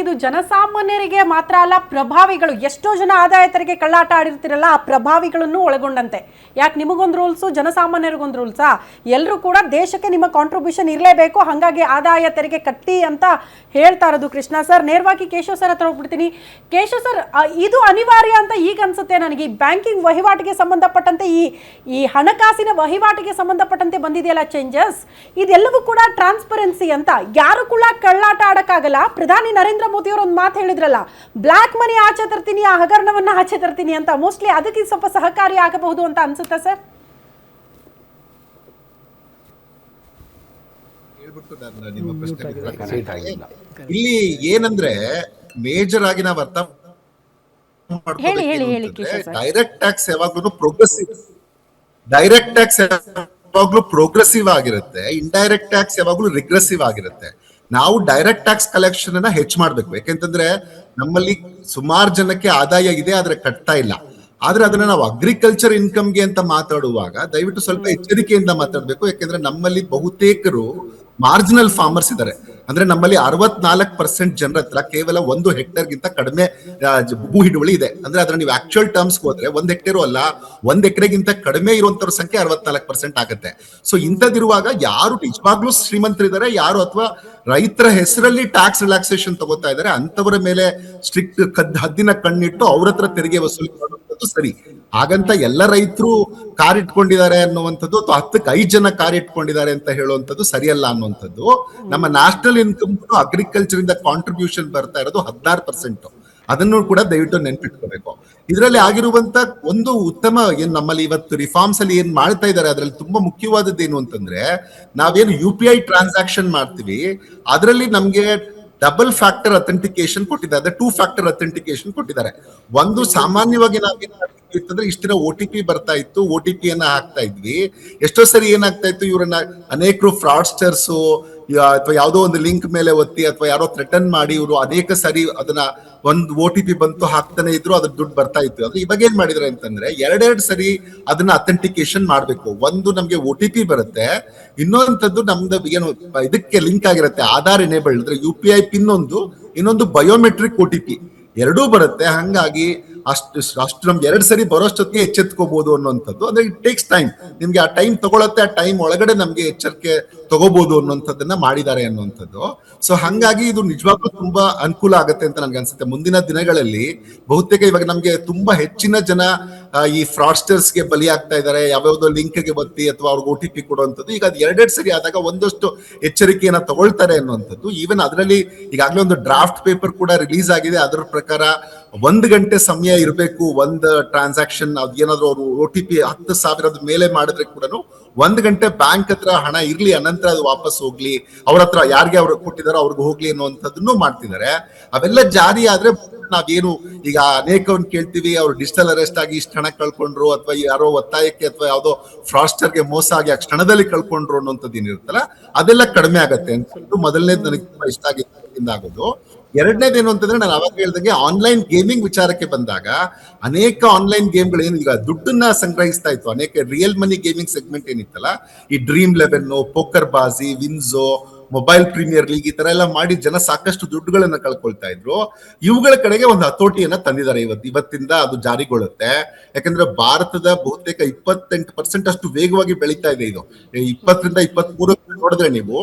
ಇದು ಜನಸಾಮಾನ್ಯರಿಗೆ ಮಾತ್ರ ಅಲ್ಲ, ಪ್ರಭಾವಿಗಳು ಎಷ್ಟೋ ಜನ ಆದಾಯ ತೆರಿಗೆ ಕಳ್ಳಾಟ ಆಡಿರ್ತಿರಲ್ಲ, ಆ ಪ್ರಭಾವಿಗಳನ್ನು ಒಳಗೊಂಡಂತೆ. ಯಾಕೆ ನಿಮಗೊಂದು ರೂಲ್ಸು, ಜನಸಾಮಾನ್ಯರಿಗೊಂದು ರೂಲ್ಸಾ? ಎಲ್ಲರೂ ಕೂಡ ದೇಶಕ್ಕೆ ನಿಮ್ಮ ಕಾಂಟ್ರಿಬ್ಯೂಷನ್ ಇರಲೇಬೇಕು, ಹಾಗಾಗಿ ಆದಾಯ ತೆರಿಗೆ ಕಟ್ಟಿ ಅಂತ ಹೇಳ್ತಾ ಇರೋದು. ಕೃಷ್ಣ ಸರ್, ನೇರವಾಗಿ ಕೇಶವ್ ಸರ್ ಹತ್ರ ಹೋಗ್ಬಿಡ್ತೀನಿ. ಕೇಶವ್ ಸರ್, ಇದು ಅನಿವಾರ್ಯ ಅಂತ ಈಗ ಅನ್ಸುತ್ತೆ ನನಗೆ. ಈ ಬ್ಯಾಂಕಿಂಗ್ ವಹಿವಾಟಿಗೆ ಸಂಬಂಧಪಟ್ಟಂತೆ, ಈ ಹಣಕಾಸಿನ ವಹಿವಾಟಿಗೆ ಸಂಬಂಧಪಟ್ಟಂತೆ ಬಂದಿದೆಯಲ್ಲ ಚೇಂಜಸ್, ಇದೆಲ್ಲವೂ ಕೂಡ ಟ್ರಾನ್ಸ್ಪರೆನ್ಸಿ ಅಂತ. ಯಾರು ಕೂಡ ಕಳ್ಳಾಟ ಆಡಕ್ಕಾಗಲ್ಲ. ಪ್ರಧಾನಿ ನರೇಂದ್ರ ಮೋದಿ ಅವರು ಒಂದು ಮಾತು ಹೇಳಿದ್ರಲ್ಲ, ಬ್ಲಾಕ್ ಮನಿ ಆಚೆ ತರ್ತೀನಿ, ಆ ಹಗರಣವನ್ನ ಆಚೆ ತರ್ತೀನಿ ಅಂತ. ಮೋಸ್ಟ್ಲಿ ಅದಕ್ಕೆ ಸ್ವಲ್ಪ ಸಹಕಾರಿ ಆಗಬಹುದು ಅಂತ ಅನ್ಸುತ್ತಾ ಸರ್? ಇಲ್ಲಿ ಏನಂದ್ರೆ ಮೇಜರ್ ಆಗಿ ನಾವು ಅರ್ಥ ಡೈರೆಕ್ಟ್ ಟ್ಯಾಕ್ಸ್ ಯಾವಾಗ್ಲೂ ಪ್ರೋಗ್ರೆಸಿವ್ ಆಗಿರುತ್ತೆ, ಇಂಡೈರೆಕ್ಟ್ ಟ್ಯಾಕ್ಸ್ ಯಾವಾಗ್ಲೂ ರಿಗ್ರೆಸಿವ್ ಆಗಿರುತ್ತೆ. ನಾವು ಡೈರೆಕ್ಟ್ ಟ್ಯಾಕ್ಸ್ ಕಲೆಕ್ಷನ್ ಅನ್ನ ಹೆಚ್ಚು ಮಾಡ್ಬೇಕು. ಯಾಕೆಂತಂದ್ರೆ ನಮ್ಮಲ್ಲಿ ಸುಮಾರು ಜನಕ್ಕೆ ಆದಾಯ ಇದೆ, ಆದ್ರೆ ಕಟ್ತಾ ಇಲ್ಲ. ಆದ್ರೆ ಅದನ್ನ ನಾವು ಅಗ್ರಿಕಲ್ಚರ್ ಇನ್ಕಮ್ಗೆ ಅಂತ ಮಾತಾಡುವಾಗ ದಯವಿಟ್ಟು ಸ್ವಲ್ಪ ಎಚ್ಚರಿಕೆಯಿಂದ ಮಾತಾಡ್ಬೇಕು. ಯಾಕೆಂದ್ರೆ ನಮ್ಮಲ್ಲಿ ಬಹುತೇಕರು ಮಾರ್ಜಿನಲ್ ಫಾರ್ಮರ್ಸ್ ಇದ್ದಾರೆ. ಅಂದ್ರೆ ನಮ್ಮಲ್ಲಿ 64% ಜನರ ಹತ್ರ ಕೇವಲ 1 ಹೆಕ್ಟೇರ್ಗಿಂತ ಕಡಿಮೆ ಭೂ ಹಿಡುವಳಿ ಇದೆ. ಅಂದ್ರೆ ಅದನ್ನ ನೀವು ಆಕ್ಚುಯಲ್ ಟರ್ಮ್ಸ್ ಹೋದ್ರೆ 1 ಹೆಕ್ಟೇರು ಅಲ್ಲ, 1 ಎಕರೆಗಿಂತ ಕಡಿಮೆ ಇರುವಂತವ್ರ ಸಂಖ್ಯೆ 64% ಆಗುತ್ತೆ. ಸೊ ಇಂಥದಿರುವಾಗ ಯಾರು ನಿಜವಾಗ್ಲೂ ಶ್ರೀಮಂತರಿದ್ದಾರೆ, ಯಾರು ಅಥವಾ ರೈತರ ಹೆಸರಲ್ಲಿ ಟ್ಯಾಕ್ಸ್ ರಿಲ್ಯಾಕ್ಸೇಷನ್ ತಗೋತಾ ಇದ್ದಾರೆ, ಅಂತವರ ಮೇಲೆ ಸ್ಟ್ರಿಕ್ಟ್ ಹದ್ದಿನ ಕಣ್ಣಿಟ್ಟು ಅವ್ರ ಹತ್ರ ತೆರಿಗೆ ವಸೂಲಿ ಮಾಡುವಂಥದ್ದು ಸರಿ. ಹಾಗಂತ ಎಲ್ಲ ರೈತರು ಕಾರ್ ಇಟ್ಕೊಂಡಿದ್ದಾರೆ ಅನ್ನುವಂಥದ್ದು ಅಥವಾ 10ಕ್ಕೆ 5 ಜನ ಕಾರ್ ಇಟ್ಕೊಂಡಿದ್ದಾರೆ ಅಂತ ಹೇಳುವಂಥದ್ದು ಸರಿಯಲ್ಲ ಅನ್ನುವಂಥದ್ದು. ನಮ್ಮ ನ್ಯಾಷನಲ್ ಇನ್ಕಮ್ ಅಗ್ರಿಕಲ್ಚರ್ ಇಂದ ಕಾಂಟ್ರಿಬ್ಯೂಷನ್ ಬರ್ತಾ ಇರೋದು 16%. ಅದನ್ನು ಕೂಡ ದಯವಿಟ್ಟು ನೆನ್ಪಿಟ್ಕೋಬೇಕು. ಇದರಲ್ಲಿ ಆಗಿರುವಂತ ಒಂದು ಉತ್ತಮ ಏನ್ ನಮ್ಮಲ್ಲಿ ಇವತ್ತು ರಿಫಾರ್ಮ್ಸ್ ಅಲ್ಲಿ ಏನ್ ಮಾಡ್ತಾ ಇದ್ದಾರೆ, ಅದರಲ್ಲಿ ತುಂಬಾ ಮುಖ್ಯವಾದದ್ದು ಏನು ಅಂತಂದ್ರೆ, ನಾವೇನು UPI ಟ್ರಾನ್ಸಾಕ್ಷನ್ ಮಾಡ್ತೀವಿ ಅದರಲ್ಲಿ ನಮ್ಗೆ ಡಬಲ್ ಫ್ಯಾಕ್ಟರ್ ಅಥೆಂಟಿಕೇಶನ್ ಕೊಟ್ಟಿದ್ದಾರೆ, 2 ಫ್ಯಾಕ್ಟರ್ ಅಥೆಂಟಿಕೇಶನ್ ಕೊಟ್ಟಿದ್ದಾರೆ. ಒಂದು ಸಾಮಾನ್ಯವಾಗಿ ನಾವೇನಾಗ್ತಿತ್ತಂದ್ರೆ ಇಷ್ಟಿನ OTP ಬರ್ತಾ ಇತ್ತು, OTP ಅನ್ನ ಹಾಕ್ತಾ ಇದ್ವಿ. ಎಷ್ಟೋ ಸರಿ ಏನಾಗ್ತಾ ಇತ್ತು, ಇವರನ್ನ ಅನೇಕರು ಫ್ರಾಡ್ಸ್ಟರ್ಸ್ ಅಥವಾ ಯಾವುದೋ ಒಂದು ಲಿಂಕ್ ಮೇಲೆ ಒತ್ತಿ ಅಥವಾ ಯಾರೋ ಥ್ರೆಟನ್ ಮಾಡಿ ಇವರು ಅನೇಕ ಸರಿ ಅದನ್ನ ಒಂದು OTP ಬಂತು ಹಾಕ್ತಾನೆ ಇದ್ರು, ಅದ್ರ ದುಡ್ಡು ಬರ್ತಾ ಇತ್ತು. ಅಂದ್ರೆ ಇವಾಗ ಏನ್ ಮಾಡಿದ್ರೆ ಅಂತಂದ್ರೆ 2 ಸರಿ ಅದನ್ನ ಅಥೆಂಟಿಕೇಶನ್ ಮಾಡ್ಬೇಕು. ಒಂದು ನಮ್ಗೆ OTP ಬರುತ್ತೆ, ಇನ್ನೊಂದು ನಮ್ದು ಏನು ಇದಕ್ಕೆ ಲಿಂಕ್ ಆಗಿರುತ್ತೆ ಆಧಾರ್ ಎನೇಬಲ್ಡ್, ಅಂದ್ರೆ UPI ಪಿನ್ ಒಂದು, ಇನ್ನೊಂದು ಬಯೋಮೆಟ್ರಿಕ್ OTP ಎರಡೂ ಬರುತ್ತೆ. ಹಂಗಾಗಿ ಅಷ್ಟು ನಮ್ಗೆ 2 ಸರಿ ಬರೋಷ್ಟೊತ್ತಿಗೆ ಎಚ್ಚೆತ್ಕೋಬಹುದು ಅನ್ನುವಂಥದ್ದು. ಅಂದ್ರೆ ಇಟ್ ಟೇಕ್ಸ್ ಟೈಮ್, ನಿಮ್ಗೆ ಆ ಟೈಮ್ ತಗೊಳತ್ತೆ, ಆ ಟೈಮ್ ಒಳಗಡೆ ನಮ್ಗೆ ಎಚ್ಚರಿಕೆ ತಗೋಬಹುದು ಅನ್ನುವಂಥದ್ದನ್ನ ಮಾಡಿದ್ದಾರೆ ಅನ್ನುವಂಥದ್ದು. ಸೊ ಹಂಗಾಗಿ ಇದು ನಿಜವಾಗ್ಲೂ ತುಂಬಾ ಅನುಕೂಲ ಆಗುತ್ತೆ ಅಂತ ನನ್ಗೆ ಅನ್ಸುತ್ತೆ. ಮುಂದಿನ ದಿನಗಳಲ್ಲಿ ಬಹುತೇಕ ಇವಾಗ ನಮ್ಗೆ ತುಂಬಾ ಹೆಚ್ಚಿನ ಜನ ಈ ಫ್ರಾಡ್ಸ್ಟರ್ಸ್ಗೆ ಬಲಿಯಾಗ್ತಾ ಇದ್ದಾರೆ, ಯಾವ್ಯಾವ್ದೋ ಲಿಂಕ್ಗೆ ಒತ್ತಿ ಅಥವಾ ಅವ್ರಿಗೆ OTP ಕೊಡುವಂಥದ್ದು. ಈಗ ಅದು 2 ಸರಿ ಆದಾಗ ಒಂದಷ್ಟು ಎಚ್ಚರಿಕೆಯನ್ನ ತಗೊಳ್ತಾರೆ ಅನ್ನುವಂಥದ್ದು. ಈವನ್ ಅದರಲ್ಲಿ ಈಗಾಗಲೇ ಒಂದು ಡ್ರಾಫ್ಟ್ ಪೇಪರ್ ಕೂಡ ರಿಲೀಸ್ ಆಗಿದೆ. ಅದರ ಪ್ರಕಾರ 1 ಗಂಟೆ ಸಮಯ ಇರಬೇಕು ಒಂದು ಟ್ರಾನ್ಸಾಕ್ಷನ್. ಅದು ಏನಾದ್ರು ಅವರು OTP 10,000 ಮೇಲೆ ಮಾಡಿದ್ರೆ ಕೂಡ 1 ಗಂಟೆ ಬ್ಯಾಂಕ್ ಹತ್ರ ಹಣ ಇರ್ಲಿ, ಅನಂತರ ಅದು ವಾಪಸ್ ಹೋಗ್ಲಿ, ಅವ್ರ ಹತ್ರ ಯಾರಿಗೆ ಅವ್ರು ಕೊಟ್ಟಿದಾರೋ ಅವ್ರಿಗೆ ಹೋಗ್ಲಿ ಅನ್ನುವಂಥದ್ದನ್ನು ಮಾಡ್ತಿದ್ದಾರೆ. ಅವೆಲ್ಲ ಜಾರಿ ಆದ್ರೆ ನಾವೇನು ಈಗ ಅನೇಕವ್ರನ್ನ ಕೇಳ್ತೀವಿ, ಅವ್ರು ಡಿಜಿಟಲ್ ಅರೆಸ್ಟ್ ಆಗಿ ಇಷ್ಟು ಹಣ ಕಳ್ಕೊಂಡ್ರು, ಅಥವಾ ಯಾರೋ ಒತ್ತಾಯಕ್ಕೆ ಅಥವಾ ಯಾವ್ದೋ ಫ್ರಾಡ್ಸ್ಟರ್ಗೆ ಮೋಸ ಆಗಿ ಆ ಕ್ಷಣದಲ್ಲಿ ಕಳ್ಕೊಂಡ್ರು ಅನ್ನೋಂಥದ್ದು ಏನಿರುತ್ತಲ್ಲ, ಅದೆಲ್ಲ ಕಡಿಮೆ ಆಗತ್ತೆ ಅಂತ ಮೊದಲನೇದು ನನಗೆ ತುಂಬಾ ಇಷ್ಟ ಆಗೋದು. ಎರಡನೇದೇನು ಅಂತಂದ್ರೆ, ನಾನು ಅವಾಗ ಹೇಳ್ದಂಗೆ ಆನ್ಲೈನ್ ಗೇಮಿಂಗ್ ವಿಚಾರಕ್ಕೆ ಬಂದಾಗ ಅನೇಕ ಆನ್ಲೈನ್ ಗೇಮ್ಗಳು ಏನು ಈಗ ದುಡ್ಡನ್ನ ಸಂಗ್ರಹಿಸ್ತಾ ಇತ್ತು. ಅನೇಕ ರಿಯಲ್ ಮನಿ ಗೇಮಿಂಗ್ ಸೆಗ್ಮೆಂಟ್ ಏನಿತ್ತಲ್ಲ, ಈ Dream 11, ಪೋಕರ್ ಬಾಜಿ, ವಿನ್ಸೋ, ಮೊಬೈಲ್ ಪ್ರೀಮಿಯರ್ ಲೀಗ್, ಈ ತರ ಎಲ್ಲ ಮಾಡಿ ಜನ ಸಾಕಷ್ಟು ದುಡ್ಡುಗಳನ್ನ ಕಳ್ಕೊಳ್ತಾ ಇದ್ರು. ಇವುಗಳ ಕಡೆಗೆ ಒಂದು ಹತೋಟಿಯನ್ನ ತಂದಿದ್ದಾರೆ. ಇವತ್ತಿಂದ ಅದು ಜಾರಿಗೊಳ್ಳುತ್ತೆ. ಯಾಕಂದ್ರೆ ಭಾರತದ ಬಹುತೇಕ 28% ಅಷ್ಟು ವೇಗವಾಗಿ ಬೆಳೀತಾ ಇದೆ. ಇದು 20ರಿಂದ 23 ನೋಡಿದ್ರೆ ನೀವು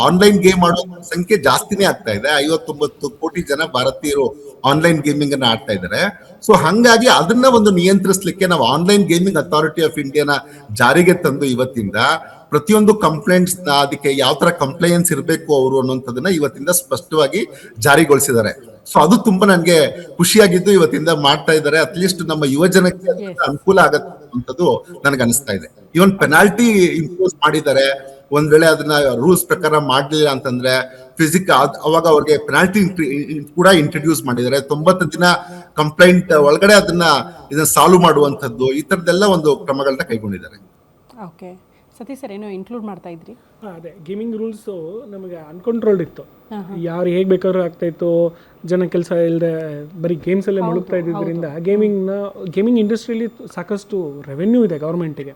ಆನ್ಲೈನ್ ಗೇಮ್ ಆಡೋ ಸಂಖ್ಯೆ ಜಾಸ್ತಿನೇ ಆಗ್ತಾ ಇದೆ. 59 ಕೋಟಿ ಜನ ಭಾರತೀಯರು ಆನ್ಲೈನ್ ಗೇಮಿಂಗ್ ಅನ್ನ ಆಡ್ತಾ ಇದ್ದಾರೆ. ಸೊ ಹಂಗಾಗಿ ಅದನ್ನ ಒಂದು ನಿಯಂತ್ರಿಸಲಿಕ್ಕೆ ನಾವು ಆನ್ಲೈನ್ ಗೇಮಿಂಗ್ ಅಥಾರಿಟಿ ಆಫ್ ಇಂಡಿಯಾನ ಜಾರಿಗೆ ತಂದು ಇವತ್ತಿಂದ ಪ್ರತಿಯೊಂದು ಕಂಪ್ಲೇಂಟ್ಸ್ ಅದಕ್ಕೆ ಯಾವ ತರ ಕಂಪ್ಲೈನ್ಸ್ ಇರಬೇಕು ಅವರು ಅನ್ನೋಂಥದ್ದನ್ನ ಇವತ್ತಿಂದ ಸ್ಪಷ್ಟವಾಗಿ ಜಾರಿಗೊಳಿಸಿದ್ದಾರೆ. ಸೊ ಅದು ತುಂಬಾ ನನ್ಗೆ ಖುಷಿಯಾಗಿದ್ದು ಇವತ್ತಿಂದ ಮಾಡ್ತಾ ಇದ್ದಾರೆ. ಅಟ್ಲೀಸ್ಟ್ ನಮ್ಮ ಯುವ ಜನಕ್ಕೆ ಅನುಕೂಲ ಆಗತ್ತೆ ಅನ್ನೋಂಥದ್ದು ನನಗೆ ಅನಿಸ್ತಾ ಇದೆ. ಇವನ್ ಪೆನಾಲ್ಟಿ ಇಂಪೋಸ್ ಮಾಡಿದ್ದಾರೆ. ಒಂದ್ ವೇಳೆ ಅದನ್ನ ರೂಲ್ಸ್ ಪ್ರಕಾರ ಮಾಡ್ಲಿಲ್ಲ ಅಂತಂದ್ರೆ ಅವಾಗ ಅವ್ರಿಗೆ ಪೆನಾಲ್ಟಿ ಕೂಡ ಇಂಟ್ರೊಡ್ಯೂಸ್ ಮಾಡಿದ್ದಾರೆ. 90 ದಿನ ಕಂಪ್ಲೇಂಟ್ ಒಳಗಡೆ ಇದನ್ನ ಸಾಲ್ವ್ ಮಾಡುವಂತದ್ದು, ಈ ತರದೆಲ್ಲ ಒಂದು ಕ್ರಮಗಳನ್ನ ಕೈಗೊಂಡಿದ್ದಾರೆ. ಓಕೆ ಸತೀಶ್ ಸರ್, ಏನೋ ಇನ್ಕ್ಲೂಡ್ ಮಾಡ್ತಾ ಇದ್ರಿ? ಅದೇ ಗೇಮಿಂಗ್ ರೂಲ್ಸು ನಮಗೆ ಅನ್ಕಂಟ್ರೋಲ್ಡ್ ಇತ್ತು. ಯಾರು ಹೇಗೆ ಬೇಕಾದ್ರೂ ಆಗ್ತಾ ಇತ್ತು. ಜನ ಕೆಲಸ ಇಲ್ಲದೆ ಬರೀ ಗೇಮ್ಸ್ ಅಲ್ಲೇ ಮುಳುಗ್ತಾ ಇದ್ದಿದ್ದರಿಂದ ಗೇಮಿಂಗ್ ಇಂಡಸ್ಟ್ರಿಯಲ್ಲಿ ಸಾಕಷ್ಟು ರೆವೆನ್ಯೂ ಇದೆ ಗೌರ್ಮೆಂಟಿಗೆ,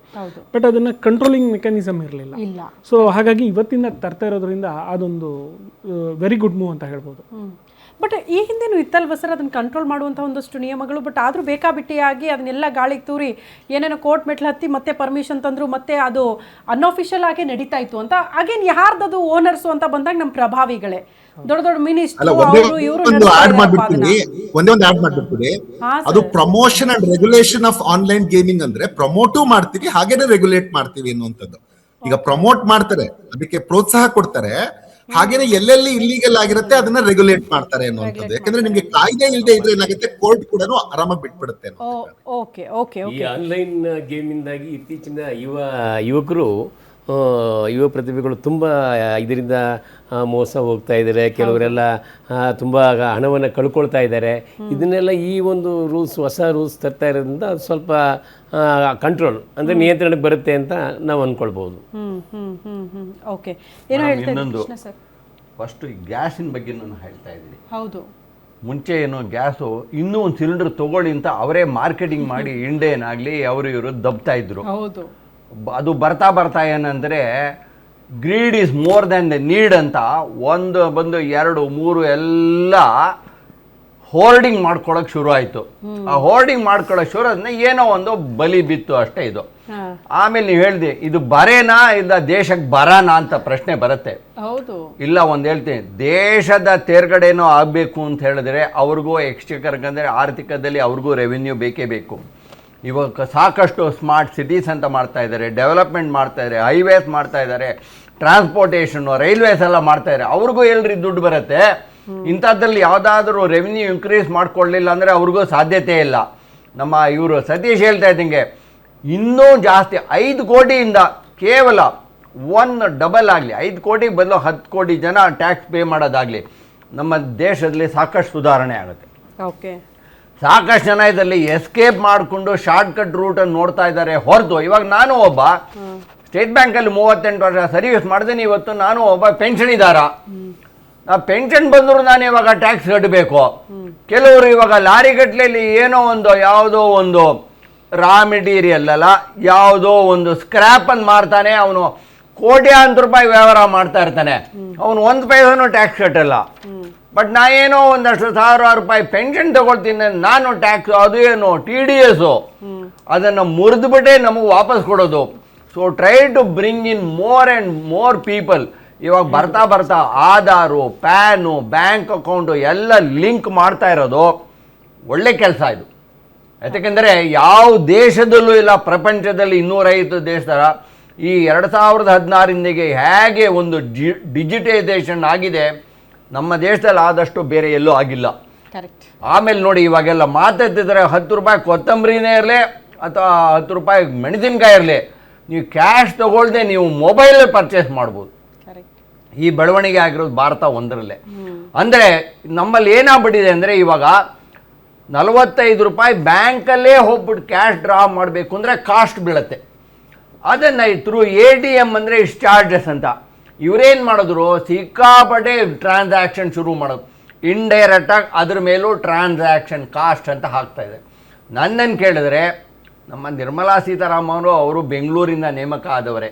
ಬಟ್ ಅದನ್ನ ಕಂಟ್ರೋಲಿಂಗ್ ಮೆಕ್ಯಾನಿಸಮ್ ಇರಲಿಲ್ಲ. ಸೊ ಹಾಗಾಗಿ ಇವತ್ತಿಂದ ತರ್ತಾ ಇರೋದ್ರಿಂದ ಅದೊಂದು ವೆರಿ ಗುಡ್ ಮೂವ್ ಅಂತ ಹೇಳ್ಬೋದು. ಬಟ್ ಈ ಹಿಂದೆನೂ ಇತ್ತಲ್ವ ಸರ್ ಅದನ್ನ ಕಂಟ್ರೋಲ್ ಮಾಡುವಂಥ ಒಂದಷ್ಟು ನಿಯಮಗಳು, ಬಟ್ ಆದರೂ ಬೇಕಾಬಿಟ್ಟಿಯಾಗಿ ಅದನ್ನೆಲ್ಲ ಗಾಳಿಗೆ ತೂರಿ ಏನೇನೋ ಕೋರ್ಟ್ ಮೆಟ್ಲು ಹತ್ತಿ ಮತ್ತೆ ಪರ್ಮಿಷನ್ ತಂದ್ರು, ಮತ್ತೆ ಅದು ಅನ್ಅಫಿಷಿಯಲ್ ಆಗಿ ನಡೀತಾ ಇತ್ತು ಅಂತ. ಅಗೇನ್ ಯಾರ್ದದು ಓನರ್ಸು ಅಂತ ಬಂದಾಗ ನಮ್ಮ ಪ್ರಭಾವಿಗಳೇ, ದೊಡ್ಡ ದೊಡ್ಡ ಮಿನಿಸ್ಟರ್ ಒಂದು ಆಡ್ ಮಾಡ್ಬಿಡ್ತೀನಿ, ಒಂದೇ ಒಂದು ಆಡ್ ಮಾಡ್ಬಿಡ್ತೀನಿ. ಅದು promotion and regulation of online gaming ಅಂದ್ರೆ ಪ್ರಮೋಟು ಮಾಡ್ತೀವಿ ಹಾಗೇನೆ ರೆಗ್ಯುಲೇಟ್ ಮಾಡ್ತೀವಿ ಅನ್ನುವಂಥದ್ದು. ಈಗ ಪ್ರಮೋಟ್ ಮಾಡ್ತಾರೆ, ಅದಕ್ಕೆ ಪ್ರೋತ್ಸಾಹ ಕೊಡ್ತಾರೆ, ಹಾಗೇನೆ ಎಲ್ಲೆಲ್ಲಿ ಇಲ್ಲಿಗಲ್ ಆಗಿರುತ್ತೆ ಅದನ್ನ ರೆಗ್ಯುಲೇಟ್ ಮಾಡ್ತಾರೆ ಅನ್ನುವಂಥದ್ದು. ಯಾಕಂದ್ರೆ ನಿಮ್ಗೆ ಕಾಯ್ದೆ ಇಲ್ಲದೆ ಇದ್ರೆ ಏನಾಗುತ್ತೆ, ಕೋರ್ಟ್ ಕೂಡ ಆರಾಮಾಗಿ ಬಿಟ್ಬಿಡುತ್ತೆ. ಓಕೆ ಓಕೆ ಈ ಆನ್ಲೈನ್ ಗೇಮಿಂದಾಗಿ ಇತ್ತೀಚಿನ ಯುವಕರು ಯುವ ಪ್ರತಿಭೆಗಳು ತುಂಬ ಇದರಿಂದ ಮೋಸ ಹೋಗ್ತಾ ಇದ್ದಾರೆ. ಕೆಲವರೆಲ್ಲ ತುಂಬ ಹಣವನ್ನು ಕಳ್ಕೊಳ್ತಾ ಇದ್ದಾರೆ. ಇದನ್ನೆಲ್ಲ ಈ ಒಂದು ಹೊಸ ರೂಲ್ಸ್ ತರ್ತಾ ಇರೋದ್ರಿಂದ ಅದು ಸ್ವಲ್ಪ ಕಂಟ್ರೋಲ್ ಅಂದರೆ ನಿಯಂತ್ರಣಕ್ಕೆ ಬರುತ್ತೆ ಅಂತ ನಾವು ಅಂದ್ಕೊಳ್ಬೋದು. ಓಕೆ, ಏನೋ ಇನ್ನೊಂದು ಹೇಳ್ತಾ ಸರ್. ಫಸ್ಟ್ ಗ್ಯಾಸಿನ ಬಗ್ಗೆ ನಾನು ಹೇಳ್ತಾ ಇದ್ದೀನಿ. ಹೌದು, ಮುಂಚೆ ಏನು ಗ್ಯಾಸು ಇನ್ನೂ ಒಂದು ಸಿಲಿಂಡರ್ ತಗೊಳ್ಳಿ ಅಂತ ಅವರೇ ಮಾರ್ಕೆಟಿಂಗ್ ಮಾಡಿ ಇಂಡಿಯನ್ ಆಗಲಿ ಅವರು ಇವರು ದಬ್ತಾ ಇದ್ರು. ಹೌದು, ಅದು ಬರ್ತಾ ಬರ್ತಾ ಏನಂದರೆ greed is more than the need ಅಂತ ಒಂದು ಬಂದು 2, 3 ಎಲ್ಲ ಹೋರ್ಡಿಂಗ್ ಮಾಡ್ಕೊಳಕ್ಕೆ ಶುರು ಆಯಿತು. ಆ ಹೋರ್ಡಿಂಗ್ ಮಾಡ್ಕೊಳಕ್ಕೆ ಶುರು ಆದ್ಮೇಲೆ ಏನೋ ಒಂದು ಬಲಿ ಬಿತ್ತು ಅಷ್ಟೇ. ಇದು ಆಮೇಲೆ ನೀವು ಹೇಳಿದೆ ಇದು ಬರೇನಾ ಇಲ್ಲ ದೇಶಕ್ಕೆ ಬರಾನಾ ಅಂತ ಪ್ರಶ್ನೆ ಬರುತ್ತೆ. ಹೌದು, ಇಲ್ಲ ಒಂದು ಹೇಳ್ತೀನಿ, ದೇಶದ ತೇರ್ಗಡೆನೋ ಆಗಬೇಕು ಅಂತ ಹೇಳಿದ್ರೆ ಅವ್ರಿಗೂ ಎಕ್ಸ್ಚೇಕರ್ಗಂದರೆ ಆರ್ಥಿಕದಲ್ಲಿ ಅವ್ರಿಗೂ ರೆವಿನ್ಯೂ ಬೇಕೇ ಬೇಕು. ಇವಾಗ ಸಾಕಷ್ಟು ಸ್ಮಾರ್ಟ್ ಸಿಟೀಸ್ ಅಂತ ಮಾಡ್ತಾ ಇದ್ದಾರೆ, ಡೆವಲಪ್ಮೆಂಟ್ ಮಾಡ್ತಾ ಇದ್ದಾರೆ, ಹೈವೇಸ್ ಮಾಡ್ತಾ ಇದ್ದಾರೆ, ಟ್ರಾನ್ಸ್ಪೋರ್ಟೇಷನ್ನು ರೈಲ್ವೇಸ್ ಎಲ್ಲ ಮಾಡ್ತಾ ಇದ್ದಾರೆ. ಅವ್ರಿಗೂ ಎಲ್ರಿ ದುಡ್ಡು ಬರುತ್ತೆ. ಇಂಥದ್ರಲ್ಲಿ ಯಾವುದಾದ್ರೂ ರೆವಿನ್ಯೂ ಇನ್ಕ್ರೀಸ್ ಮಾಡ್ಕೊಳ್ಳಿಲ್ಲ ಅಂದರೆ ಅವ್ರಿಗೂ ಸಾಧ್ಯತೆ ಇಲ್ಲ. ನಮ್ಮ ಇವರು ಸತೀಶ್ ಹೇಳ್ತಾ ಇದ್ದಂಗೆ ಇನ್ನೂ ಜಾಸ್ತಿ 5 ಕೋಟಿಯಿಂದ ಕೇವಲ 1 ಡಬಲ್ ಆಗಲಿ, 5 ಕೋಟಿಗೆ ಬದಲು 10 ಕೋಟಿ ಜನ ಟ್ಯಾಕ್ಸ್ ಪೇ ಮಾಡೋದಾಗಲಿ ನಮ್ಮ ದೇಶದಲ್ಲಿ ಸಾಕಷ್ಟು ಸುಧಾರಣೆ ಆಗುತ್ತೆ. ಓಕೆ, ಸಾಕಷ್ಟು ಜನ ಇದರಲ್ಲಿ ಎಸ್ಕೇಪ್ ಮಾಡಿಕೊಂಡು ಶಾರ್ಟ್ ಕಟ್ ರೂಟನ್ನು ನೋಡ್ತಾ ಇದ್ದಾರೆ ಹೊರತು. ಇವಾಗ ನಾನು ಒಬ್ಬ ಸ್ಟೇಟ್ ಬ್ಯಾಂಕಲ್ಲಿ 38 ವರ್ಷ ಸರ್ವಿಸ್ ಮಾಡಿದ್ದೀನಿ. ಇವತ್ತು ನಾನು ಒಬ್ಬ ಪೆನ್ಷನಿದಾರ. ಆ ಪೆನ್ಷನ್ ಬಂದರೂ ನಾನು ಇವಾಗ ಟ್ಯಾಕ್ಸ್ ಕಟ್ಟಬೇಕು. ಕೆಲವರು ಇವಾಗ ಲಾರಿ ಗಟ್ಟಲೆಯಲ್ಲಿ ಏನೋ ಒಂದು ಯಾವುದೋ ಒಂದು ರಾ ಮೆಟೀರಿಯಲ್ ಅಲ್ಲ ಯಾವುದೋ ಒಂದು ಸ್ಕ್ರ್ಯಾಪನ್ನು ಮಾರ್ತಾನೆ, ಅವನು ಕೋಟ್ಯಾಂತರ ರೂಪಾಯಿ ವ್ಯವಹಾರ ಮಾಡ್ತಾ ಇರ್ತಾನೆ, ಅವನು 1 ಪೈಸೆನೂ ಟ್ಯಾಕ್ಸ್ ಕಟ್ಟಲ್ಲ. ಬಟ್ ನಾ ಏನೋ ಒಂದಷ್ಟು ಸಾವಿರಾರು ರೂಪಾಯಿ ಪೆನ್ಷನ್ ತಗೊಳ್ತೀನಿ, ನಾನು ಟ್ಯಾಕ್ಸ್ ಅದು ಏನು TDS ಅದನ್ನು ಮುರಿದ್ಬಿಟ್ಟೆ ನಮಗೆ ವಾಪಸ್ ಕೊಡೋದು. So try to bring in more and more people. ಇವಾಗ ಬರ್ತಾ ಬರ್ತಾ ಆಧಾರು, ಪ್ಯಾನು, ಬ್ಯಾಂಕ್ ಅಕೌಂಟು ಎಲ್ಲ ಲಿಂಕ್ ಮಾಡ್ತಾ ಇರೋದು ಒಳ್ಳೆ ಕೆಲಸ ಇದು. ಯಾಕೆಂದರೆ ಯಾವ ದೇಶದಲ್ಲೂ ಇಲ್ಲ ಪ್ರಪಂಚದಲ್ಲಿ 250 ದೇಶದ ಈ 2016 ಹೇಗೆ ಒಂದು ಡಿಜಿಟೈಸೇಷನ್ ಆಗಿದೆ ನಮ್ಮ ದೇಶದಲ್ಲಿ ಆದಷ್ಟು ಬೇರೆ ಎಲ್ಲೂ ಆಗಿಲ್ಲ. ಕರೆಕ್ಟ್. ಆಮೇಲೆ ನೋಡಿ ಇವಾಗೆಲ್ಲ ಮಾತಾಡ್ತಿದ್ದಾರೆ 10 ರೂಪಾಯಿ ಕೊತ್ತಂಬರಿನೇ ಇರಲಿ ಅಥವಾ 10 ರೂಪಾಯಿ ಮೆಣಸಿನ್ಕಾಯಿ ಇರಲಿ, ನೀವು ಕ್ಯಾಶ್ ತಗೊಳ್ದೆ ನೀವು ಮೊಬೈಲ್ ಪರ್ಚೇಸ್ ಮಾಡ್ಬೋದು. ಈ ಬೆಳವಣಿಗೆ ಆಗಿರೋದು ಭಾರತ ಒಂದರಲ್ಲೇ. ಅಂದರೆ ನಮ್ಮಲ್ಲಿ ಏನಾಗ್ಬಿಟ್ಟಿದೆ ಅಂದರೆ ಇವಾಗ 45 ರೂಪಾಯಿ ಬ್ಯಾಂಕಲ್ಲೇ ಹೋಗ್ಬಿಟ್ಟು ಕ್ಯಾಶ್ ಡ್ರಾ ಮಾಡಬೇಕು ಅಂದರೆ ಕಾಸ್ಟ್ ಬೀಳುತ್ತೆ. ಅದನ್ನು ಥ್ರೂ ATM ಅಂದರೆ ಇಷ್ಟು ಚಾರ್ಜಸ್ ಅಂತ ಇವರೇನು ಮಾಡಿದ್ರು, ಸಿಕ್ಕಾಪಟ್ಟೆ ಟ್ರಾನ್ಸಾಕ್ಷನ್ ಶುರು ಮಾಡೋದು. ಇಂಡೈರೆಕ್ಟಾಗಿ ಅದ್ರ ಮೇಲೂ ಟ್ರಾನ್ಸಾಕ್ಷನ್ ಕಾಸ್ಟ್ ಅಂತ ಹಾಕ್ತಾ ಇದೆ. ನನ್ನನ್ನು ಕೇಳಿದ್ರೆ ನಮ್ಮ ನಿರ್ಮಲಾ ಸೀತಾರಾಮನ್ ಅವರು ಬೆಂಗಳೂರಿಂದ ನೇಮಕ ಆದವರೇ.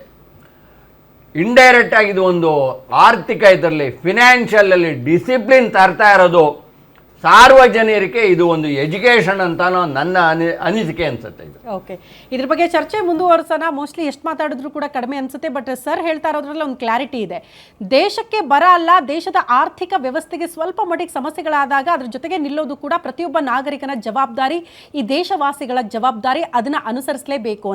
ಇಂಡೈರೆಕ್ಟಾಗಿ ಇದು ಒಂದು ಆರ್ಥಿಕ ಇದರಲ್ಲಿ ಫಿನಾನ್ಷಿಯಲಲ್ಲಿ ಡಿಸಿಪ್ಲಿನ್ ತರ್ತಾ ಇರೋದು ಸಾರ್ವಜನಿಕರಿಗೆ ಇದು ಒಂದು ಎಜುಕೇಷನ್ ಅಂತಾನೋ ನನ್ನ ಅನಿಸಿಕೆ ಅನ್ಸುತ್ತೆ ಇದು. ಓಕೆ, ಇದ್ರ ಬಗ್ಗೆ ಚರ್ಚೆ ಮುಂದುವರ್ಸೋಣ. ಮೋಸ್ಟ್ಲಿ ಎಷ್ಟು ಮಾತಾಡಿದ್ರು ಕೂಡ ಕಡಿಮೆ ಅನ್ಸುತ್ತೆ. ಬಟ್ ಸರ್ ಹೇಳ್ತಾ ಇರೋದ್ರಲ್ಲಿ ಒಂದು ಕ್ಲಾರಿಟಿ ಇದೆ. ದೇಶಕ್ಕೆ ಬರ ಅಲ್ಲ, ದೇಶದ ಆರ್ಥಿಕ ವ್ಯವಸ್ಥೆಗೆ ಸ್ವಲ್ಪ ಮಟ್ಟಿಗೆ ಸಮಸ್ಯೆಗಳಾದಾಗ ಅದ್ರ ಜೊತೆಗೆ ನಿಲ್ಲೋದು ಕೂಡ ಪ್ರತಿಯೊಬ್ಬ ನಾಗರಿಕನ ಜವಾಬ್ದಾರಿ, ಈ ದೇಶವಾಸಿಗಳ ಜವಾಬ್ದಾರಿ. ಅದನ್ನ ಅನುಸರಿಸಲೇಬೇಕು.